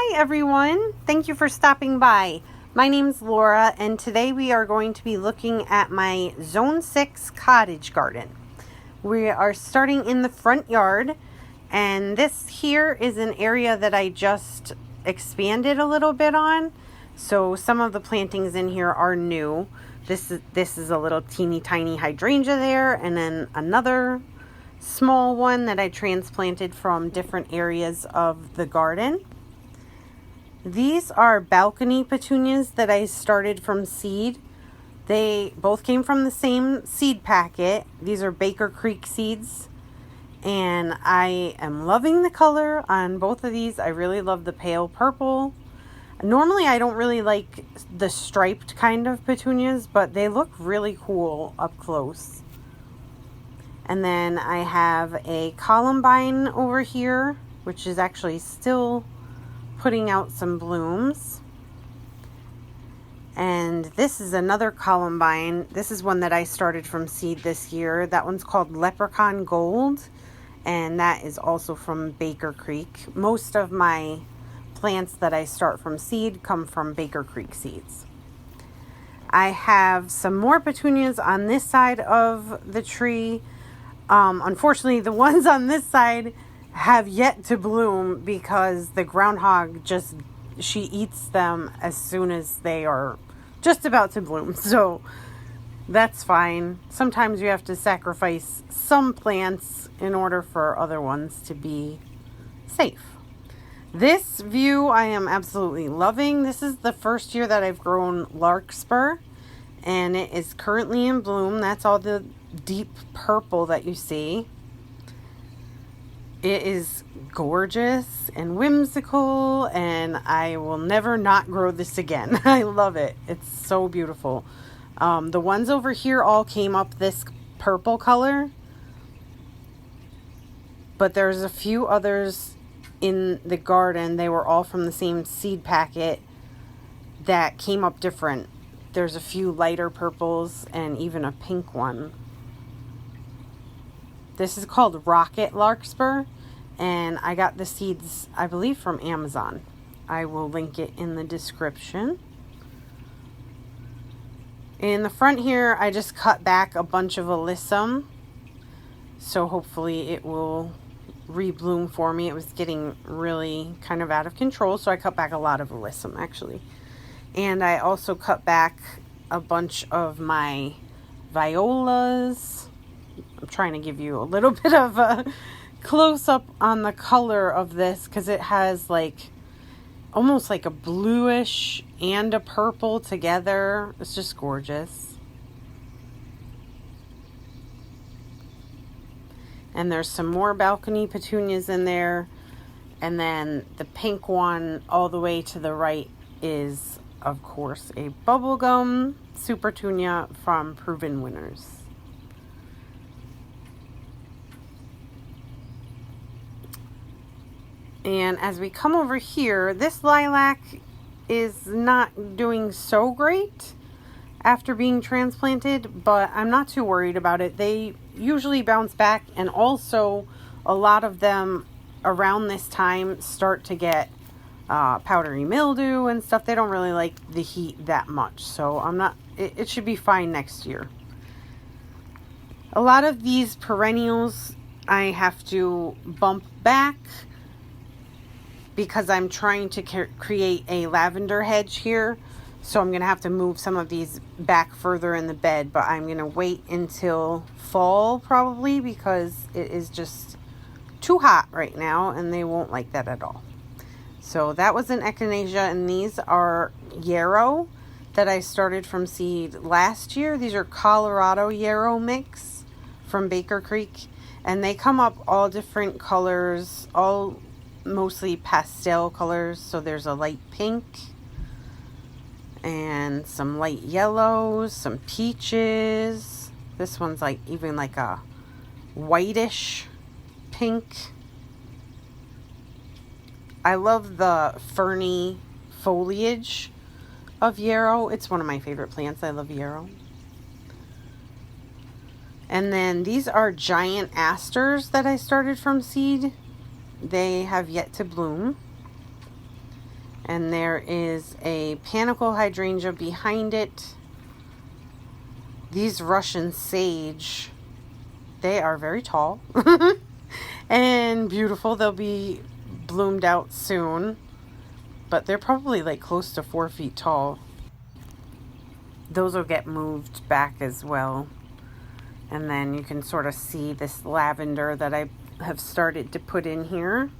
Hi everyone, thank you for stopping by. My name's Laura and today we are going to be looking at my Zone 6 cottage garden. We are starting in the front yard and this here is an area that I just expanded a little bit on. So some of the plantings in here are new. This is a little teeny tiny hydrangea there and then another small one that I transplanted from different areas of the garden. These are balcony petunias that I started from seed. They both came from the same seed packet. These are Baker Creek seeds. And I am loving the color on both of these. I really love the pale purple. Normally I don't really like the striped kind of petunias, but they look really cool up close. And then I have a columbine over here, which is actually still putting out some blooms. And this is another columbine. This is one that I started from seed this year. That one's called Leprechaun Gold, and that is also from Baker Creek. Most of my plants that I start from seed come from Baker Creek seeds. I have some more petunias on this side of the tree. Unfortunately, the ones on this side have yet to bloom because the groundhog she eats them as soon as they are just about to bloom. So that's fine. Sometimes you have to sacrifice some plants in order for other ones to be safe. This view I am absolutely loving. This is the first year that I've grown larkspur and it is currently in bloom. That's all the deep purple that you see. It is gorgeous and whimsical, and I will never not grow this again. I love it. It's so beautiful. The ones over here all came up this purple color, but there's a few others in the garden. They were all from the same seed packet that came up different. There's a few lighter purples and even a pink one. This is called Rocket Larkspur, and I got the seeds, I believe, from Amazon. I will link it in the description. In the front here, I just cut back a bunch of alyssum, so hopefully it will rebloom for me. It was getting really kind of out of control, so I cut back a lot of alyssum, actually. And I also cut back a bunch of my violas. I'm trying to give you a little bit of a close-up on the color of this because it has like almost like a bluish and a purple together. It's just gorgeous. And there's some more balcony petunias in there. And then the pink one all the way to the right is, of course, a bubblegum supertunia from Proven Winners. And as we come over here, this lilac is not doing so great after being transplanted, but I'm not too worried about it. They usually bounce back, and also a lot of them around this time start to get powdery mildew and stuff. They don't really like the heat that much, so it should be fine next year. A lot of these perennials I have to bump back because I'm trying to create a lavender hedge here. So I'm going to have to move some of these back further in the bed, but I'm going to wait until fall probably because it is just too hot right now and they won't like that at all. So that was an echinacea, and these are yarrow that I started from seed last year. These are Colorado yarrow mix from Baker Creek, and they come up all different colors, all mostly pastel colors. So there's a light pink and some light yellows, some peaches. This one's like even like a whitish pink. I love the ferny foliage of yarrow. It's one of my favorite plants. I love yarrow. And then these are giant asters that I started from seed. They have yet to bloom. And there is a panicle hydrangea behind it. These Russian sage, they are very tall and beautiful. They'll be bloomed out soon, but they're probably like close to 4 feet tall. Those will get moved back as well. And then you can sort of see this lavender that I have started to put in here.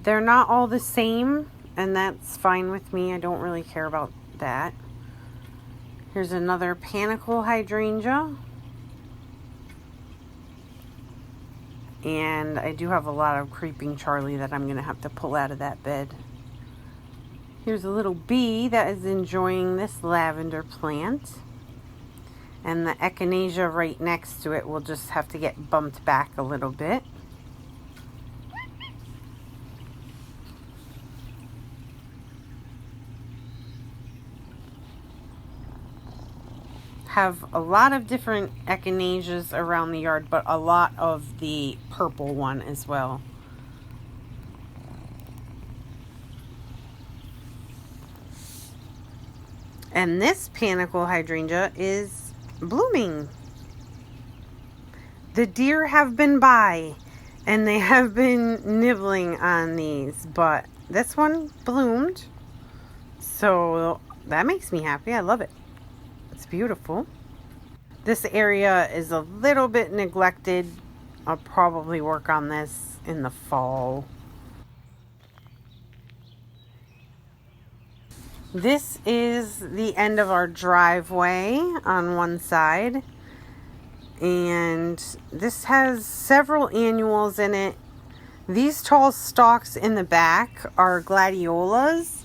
They're not all the same, and that's fine with me. I don't really care about that. Here's another panicle hydrangea. And I do have a lot of creeping Charlie that I'm going to have to pull out of that bed. Here's a little bee that is enjoying this lavender plant. And the echinacea right next to it will just have to get bumped back a little bit. Have a lot of different echinaceas around the yard, but a lot of the purple one as well. And this panicle hydrangea is blooming. The deer have been by and they have been nibbling on these, but this one bloomed, so that makes me happy. I love it. It's beautiful. This area is a little bit neglected. I'll probably work on this in the fall. This is the end of our driveway on one side. And this has several annuals in it. These tall stalks in the back are gladiolas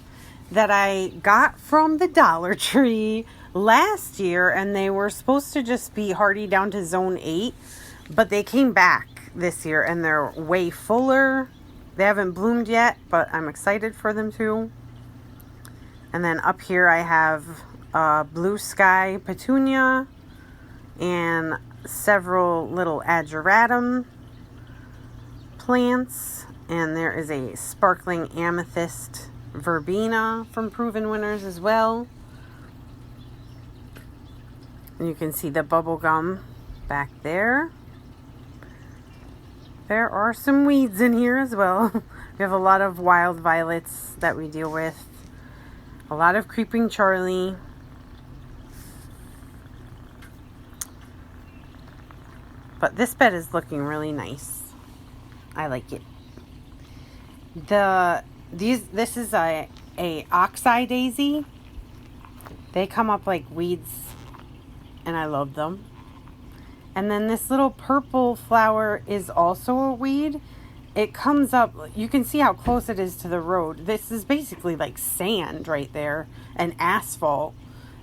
that I got from the Dollar Tree last year, and they were supposed to just be hardy down to zone 8, but they came back this year and they're way fuller. They haven't bloomed yet, but I'm excited for them to. And then up here I have blue sky petunia and several little ageratum plants, and there is a sparkling amethyst verbena from Proven Winners as well. And you can see the bubble gum back there. There are some weeds in here as well. We have a lot of wild violets that we deal with. A lot of creeping Charlie. But this bed is looking really nice. I like it. This is a oxeye daisy. They come up like weeds, and I love them. And then this little purple flower is also a weed. It comes up, you can see how close it is to the road. This is basically like sand right there and asphalt.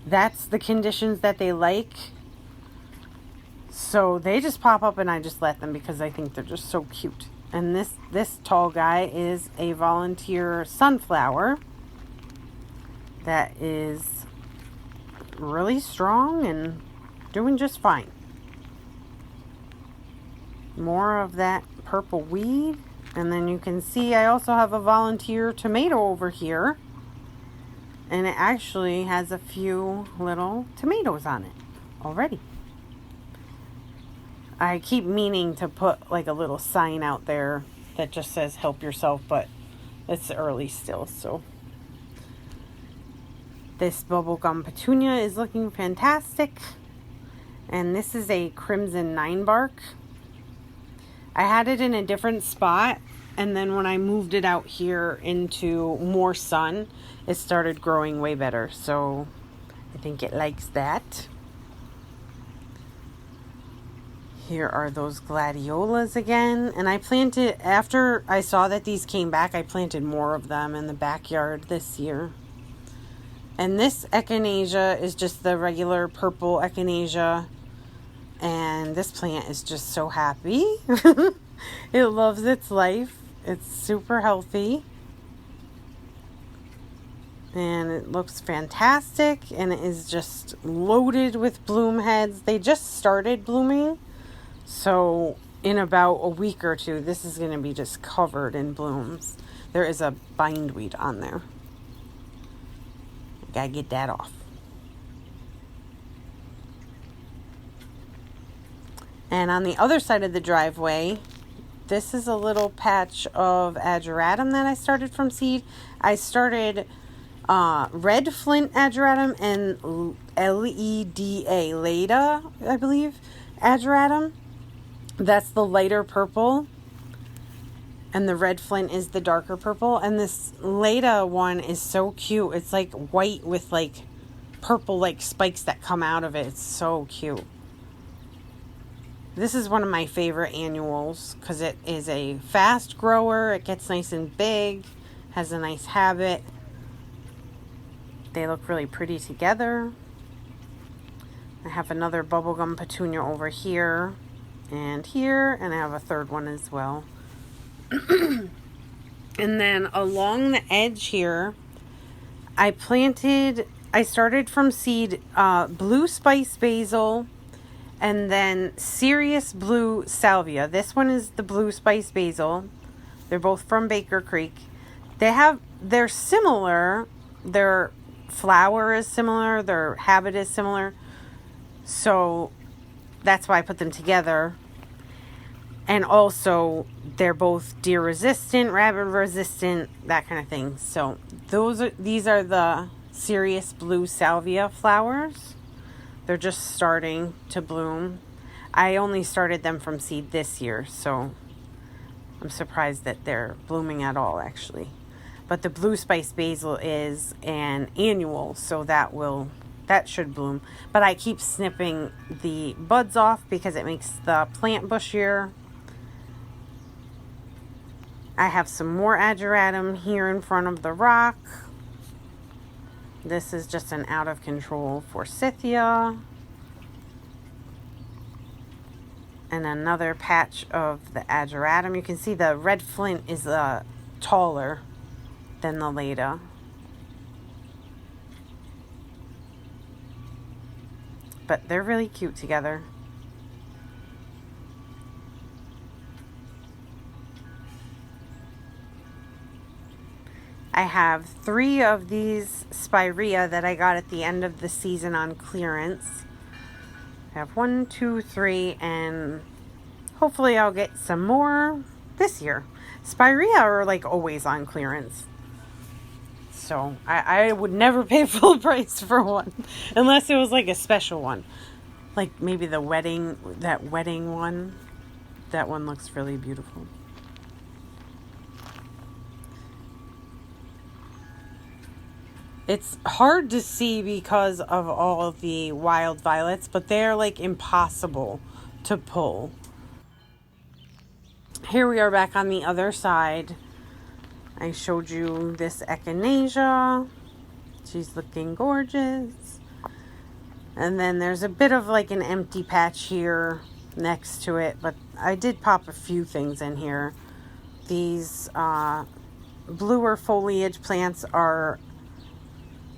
That's the conditions that they like. So they just pop up and I just let them because I think they're just so cute. And this tall guy is a volunteer sunflower that is really strong and doing just fine. More of that purple weed. And then you can see I also have a volunteer tomato over here. And it actually has a few little tomatoes on it already. I keep meaning to put like a little sign out there that just says help yourself, but it's early still, so. This bubblegum petunia is looking fantastic. And this is a crimson 9-bark. I had it in a different spot, and then when I moved it out here into more sun, it started growing way better. So I think it likes that. Here are those gladiolas again. And I planted, after I saw that these came back, I planted more of them in the backyard this year. And this echinacea is just the regular purple echinacea. And this plant is just so happy. It loves its life. It's super healthy. And it looks fantastic. And it is just loaded with bloom heads. They just started blooming. So in about a week or two, this is going to be just covered in blooms. There is a bindweed on there. Gotta get that off. And on the other side of the driveway, this is a little patch of ageratum that I started from seed. I started red flint ageratum and Leda, I believe, ageratum. That's the lighter purple. And the red flint is the darker purple. And this Leda one is so cute. It's like white with like purple like spikes that come out of it. It's so cute. This is one of my favorite annuals because it is a fast grower. It gets nice and big. Has a nice habit. They look really pretty together. I have another bubblegum petunia over here. And here. And I have a third one as well. And then along the edge here, I started from seed blue spice basil and then Sirius blue salvia. This one is the blue spice basil. They're both from Baker Creek. They're similar. Their flower is similar. Their habit is similar. So that's why I put them together. And also, they're both deer resistant, rabbit resistant, that kind of thing. So these are the Sirius blue salvia flowers. They're just starting to bloom. I only started them from seed this year, so I'm surprised that they're blooming at all, actually. But the blue spice basil is an annual, so that should bloom. But I keep snipping the buds off because it makes the plant bushier. I have some more ageratum here in front of the rock. This is just an out of control forsythia. And another patch of the ageratum. You can see the red flint is taller than the Leda. But they're really cute together. I have 3 of these spirea that I got at the end of the season on clearance. I have 1, 2, 3, and hopefully I'll get some more this year. Spirea are like always on clearance. So I would never pay full price for one unless it was like a special one. Like maybe that wedding one. That one looks really beautiful. It's hard to see because of all of the wild violets, but they're like impossible to pull. Here we are back on the other side. I showed you this echinacea. She's looking gorgeous. And then there's a bit of like an empty patch here next to it, but I did pop a few things in here. These bluer foliage plants are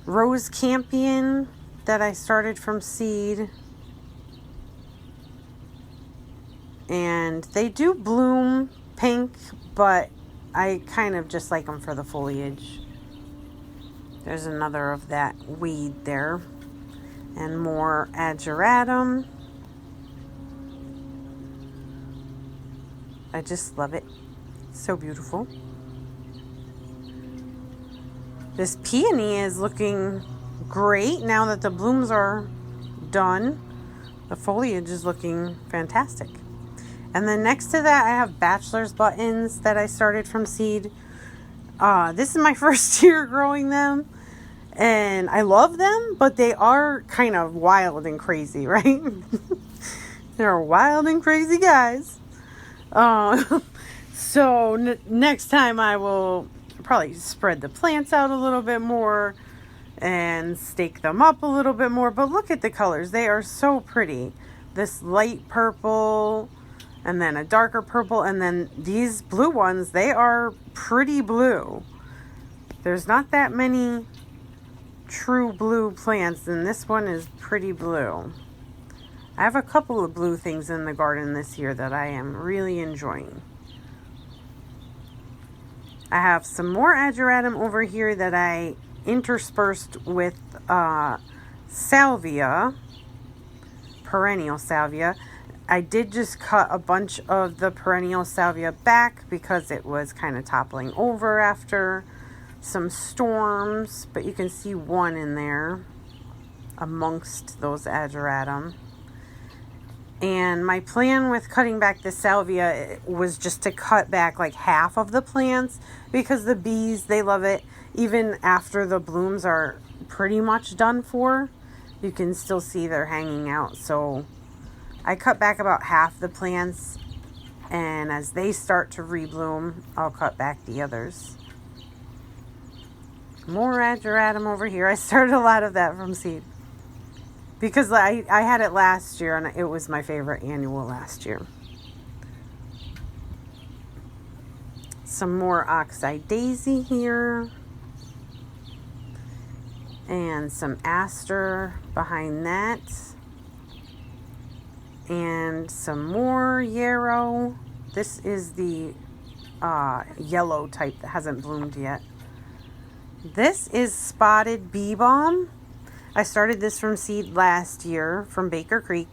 Rose Campion that I started from seed. And they do bloom pink, but I kind of just like them for the foliage. There's another of that weed there. And more ageratum. I just love it. It's so beautiful. This peony is looking great now that the blooms are done. The foliage is looking fantastic. And then next to that, I have bachelor's buttons that I started from seed. This is my first year growing them. And I love them, but they are kind of wild and crazy, right? They're wild and crazy guys. So next time I will probably spread the plants out a little bit more and stake them up a little bit more. But look at the colors. They are so pretty. This light purple and then a darker purple. And then these blue ones, they are pretty blue. There's not that many true blue plants, and this one is pretty blue. I have a couple of blue things in the garden this year that I am really enjoying. I have some more ageratum over here that I interspersed with salvia, perennial salvia. I did just cut a bunch of the perennial salvia back because it was kind of toppling over after some storms, but you can see one in there amongst those ageratum. And my plan with cutting back the salvia was just to cut back like half of the plants because the bees, they love it. Even after the blooms are pretty much done for, you can still see they're hanging out. So I cut back about half the plants, and as they start to rebloom, I'll cut back the others. More ageratum over here. I started a lot of that from seed because I had it last year, and it was my favorite annual last year. Some more oxeye daisy here. And some aster behind that. And some more yarrow. This is the yellow type that hasn't bloomed yet. This is spotted bee balm. I started this from seed last year from Baker Creek.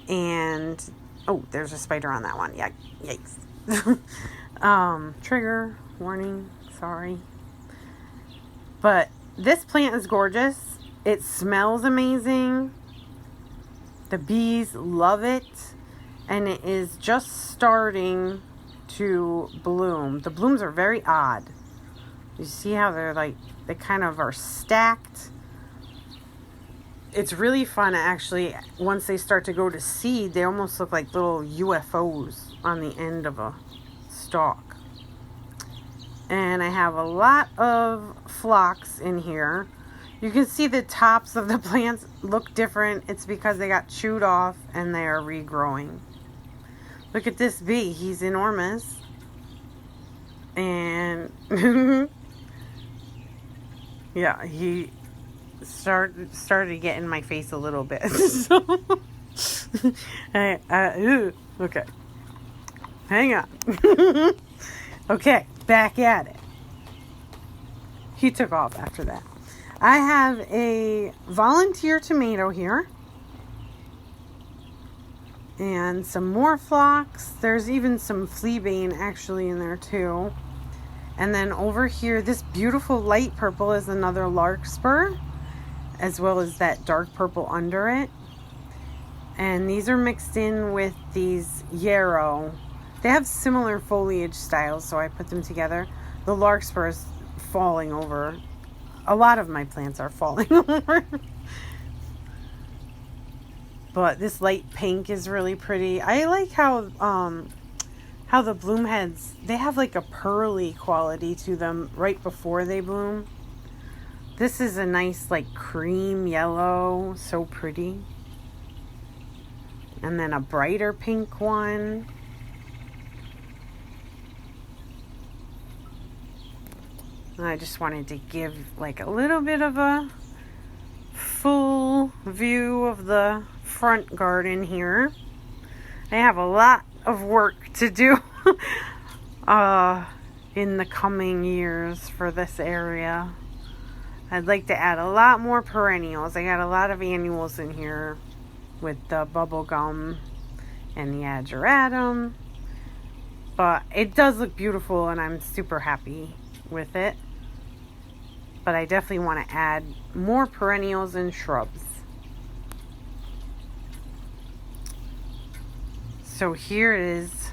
And, oh, there's a spider on that one. Yeah, yikes. Trigger, warning, sorry. But this plant is gorgeous. It smells amazing. The bees love it. And it is just starting to bloom. The blooms are very odd. You see how they're like, they kind of are stacked. It's really fun actually. Once they start to go to seed, they almost look like little UFOs on the end of a stalk. And I have a lot of phlox in here. You can see the tops of the plants look different. It's because they got chewed off and they are regrowing. Look at this bee. He's enormous. And yeah, he started to get in my face a little bit. So okay. Hang on. Okay, back at it. He took off after that. I have a volunteer tomato here. And some more phlox. There's even some fleabane actually in there too. And then over here, this beautiful light purple is another larkspur, as well as that dark purple under it. And these are mixed in with these yarrow. They have similar foliage styles, so I put them together. The larkspur is falling over. A lot of my plants are falling over. But this light pink is really pretty. I like how the bloom heads, they have like a pearly quality to them right before they bloom. This is a nice like cream yellow, so pretty. And then a brighter pink one. And I just wanted to give like a little bit of a full view of the front garden here. I have a lot of work to do in the coming years for this area. I'd like to add a lot more perennials. I got a lot of annuals in here with the bubblegum and the ageratum. But it does look beautiful and I'm super happy with it. But I definitely want to add more perennials and shrubs. So here is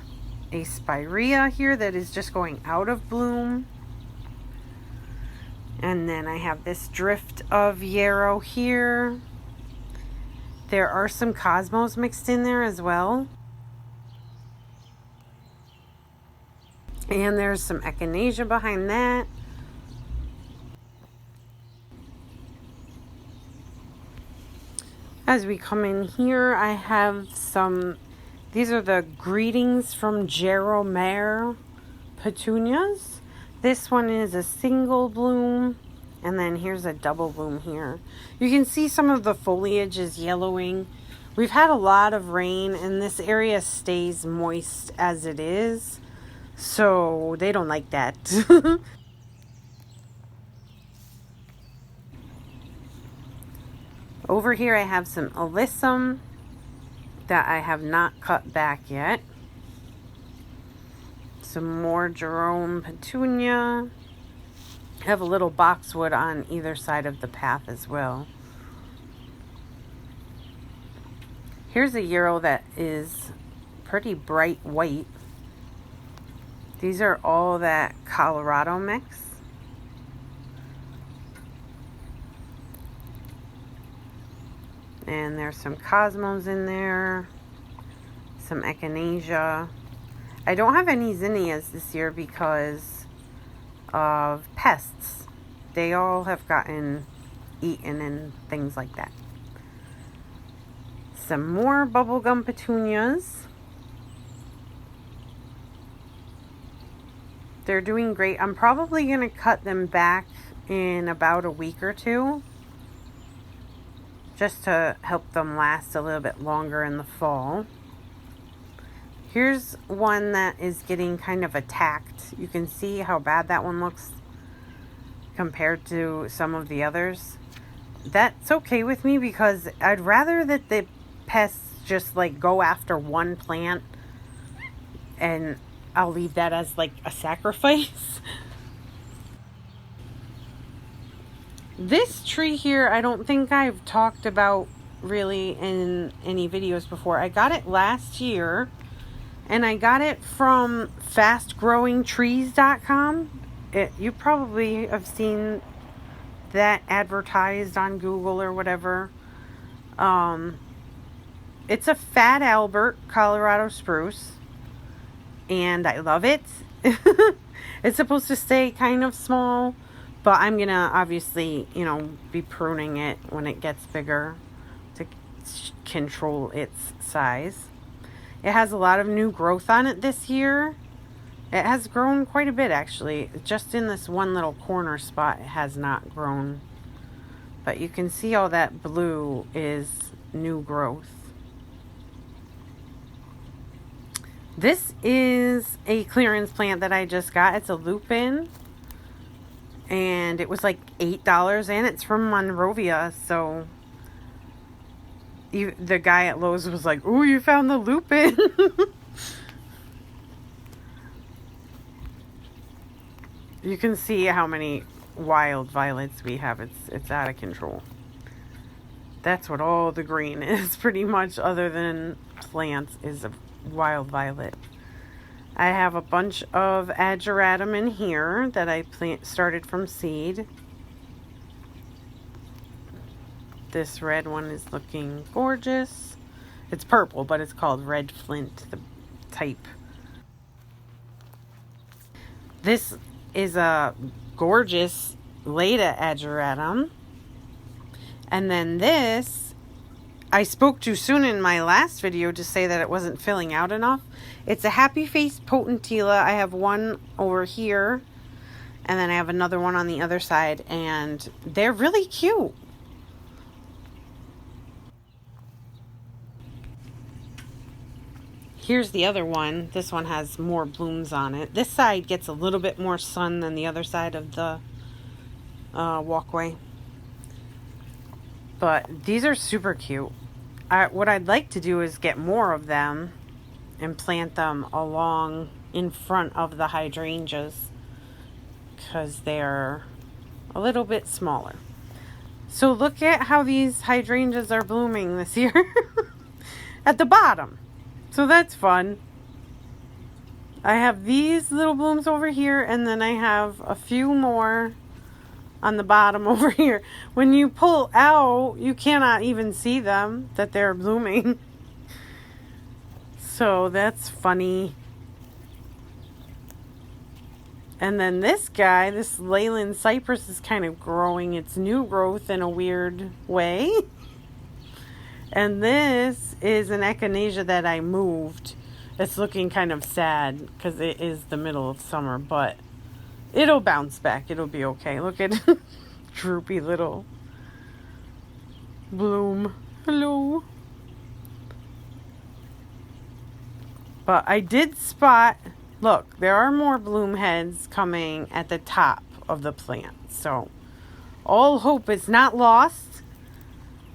a spirea here that is just going out of bloom. And then I have this drift of yarrow here. There are some cosmos mixed in there as well. And there's some echinacea behind that. As we come in here, I have some, these are the Greetings from Jeromere petunias. This one is a single bloom, and then here's a double bloom here. You can see some of the foliage is yellowing. We've had a lot of rain, and this area stays moist as it is. So they don't like that. Over here I have some alyssum that I have not cut back yet. Some more Jerome petunia. I have a little boxwood on either side of the path as well. Here's a yarrow that is pretty bright white. These are all that Colorado mix. And there's some cosmos in there, some echinacea. I don't have any zinnias this year because of pests. They all have gotten eaten and things like that. Some more bubblegum petunias. They're doing great. I'm probably going to cut them back in about a week or two, just to help them last a little bit longer in the fall. Here's one that is getting kind of attacked. You can see how bad that one looks compared to some of the others. That's okay with me because I'd rather that the pests just like go after one plant, and I'll leave that as like a sacrifice. This tree here, I don't think I've talked about really in any videos before. I got it last year, and I got it from fastgrowingtrees.com. You probably have seen that advertised on Google or whatever. It's a Fat Albert Colorado spruce, and I love it. It's supposed to stay kind of small, but I'm gonna obviously, be pruning it when it gets bigger to control its size. It has a lot of new growth on it this year. It has grown quite a bit, actually. Just in this one little corner spot, it has not grown. But you can see all that blue is new growth. This is a clearance plant that I just got. It's a lupin. And it was like $8, and it's from Monrovia. So the guy at Lowe's was like, "Ooh, you found the lupin." You can see how many wild violets we have. It's out of control. That's what all the green is, pretty much, other than plants, is a wild violet. I have a bunch of ageratum in here that I started from seed. This red one is looking gorgeous. It's purple, but it's called red flint, the type. This is a gorgeous Leda ageratum. And then this, I spoke too soon in my last video to say that it wasn't filling out enough. It's a Happy Face Potentilla. I have one over here, and then I have another one on the other side, and they're really cute. Here's the other one. This one has more blooms on it. This side gets a little bit more sun than the other side of the walkway. But these are super cute. What I'd like to do is get more of them and plant them along in front of the hydrangeas because they're a little bit smaller. So look at how these hydrangeas are blooming this year at the bottom. So that's fun. I have these little blooms over here, and then I have a few more on the bottom over here. When you pull out, you cannot even see them, that they're blooming. So that's funny. And then this guy, this Leyland cypress, is kind of growing its new growth in a weird way. And this is an echinacea that I moved. It's looking kind of sad because it is the middle of summer, but it'll bounce back. It'll be okay. Look at droopy little bloom. Hello. But I did spot look, there are more bloom heads coming at the top of the plant. So all hope is not lost.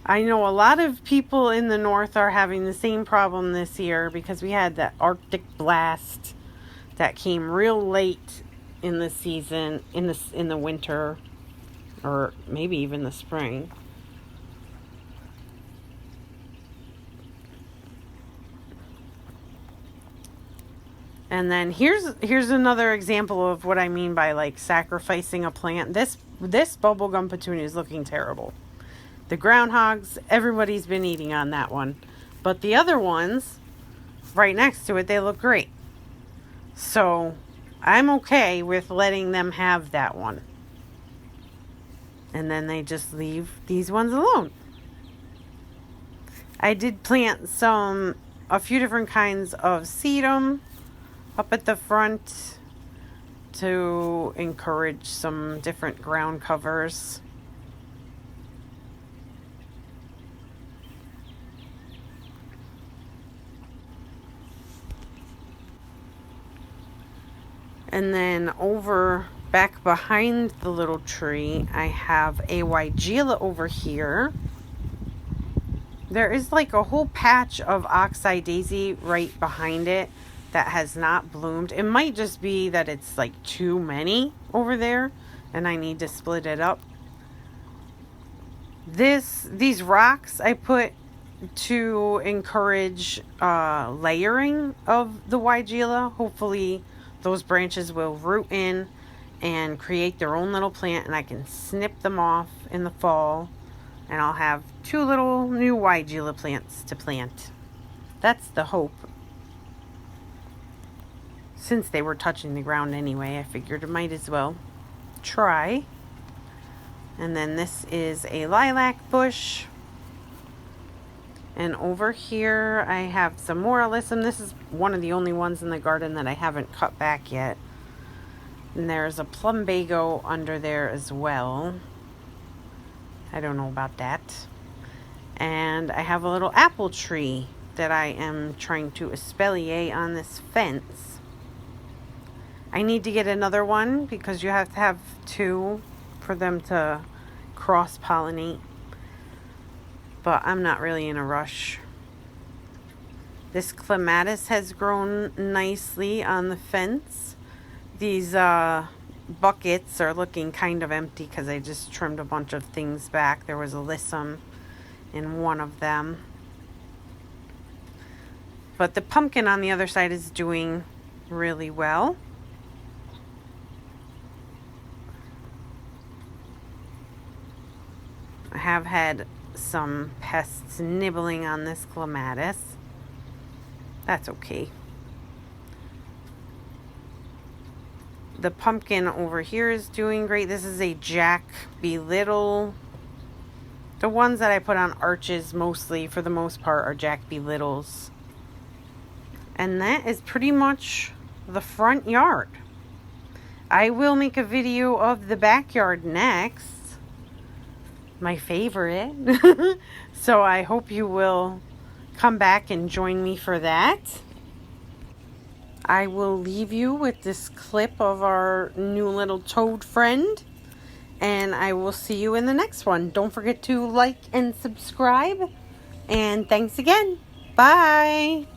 I know a lot of people in the north are having the same problem this year because we had that Arctic blast that came real late in the season, in the winter, or maybe even the spring. And then here's another example of what I mean by like sacrificing a plant. This bubblegum petunia is looking terrible. The groundhogs, everybody's been eating on that one. But the other ones right next to it, they look great. So I'm okay with letting them have that one. And then they just leave these ones alone. I did plant a few different kinds of sedum up at the front to encourage some different ground covers. And then over back behind the little tree, I have a weigela over here. There is like a whole patch of oxeye daisy right behind it that has not bloomed. It might just be that it's like too many over there and I need to split it up. These rocks I put to encourage layering of the weigela. Hopefully those branches will root in and create their own little plant, and I can snip them off in the fall, and I'll have 2 little new weigela plants to plant. That's the hope. Since they were touching the ground anyway, I figured I might as well try. And then this is a lilac bush. And over here I have some more alyssum. This is one of the only ones in the garden that I haven't cut back yet. And there's a plumbago under there as well. I don't know about that. And I have a little apple tree that I am trying to espalier on this fence. I need to get another one because you have to have 2 for them to cross-pollinate. But I'm not really in a rush. This clematis has grown nicely on the fence. These buckets are looking kind of empty because I just trimmed a bunch of things back. There was alyssum in one of them. But the pumpkin on the other side is doing really well. I have had some pests nibbling on this clematis. That's okay. The pumpkin over here is doing great. This is a Jack Belittle. The ones that I put on arches mostly, for the most part, are Jack Belittles. And that is pretty much the front yard. I will make a video of the backyard next. My favorite. So I hope you will come back and join me for that. I will leave you with this clip of our new little toad friend, and I will see you in the next one. Don't forget to like and subscribe, and thanks again. Bye.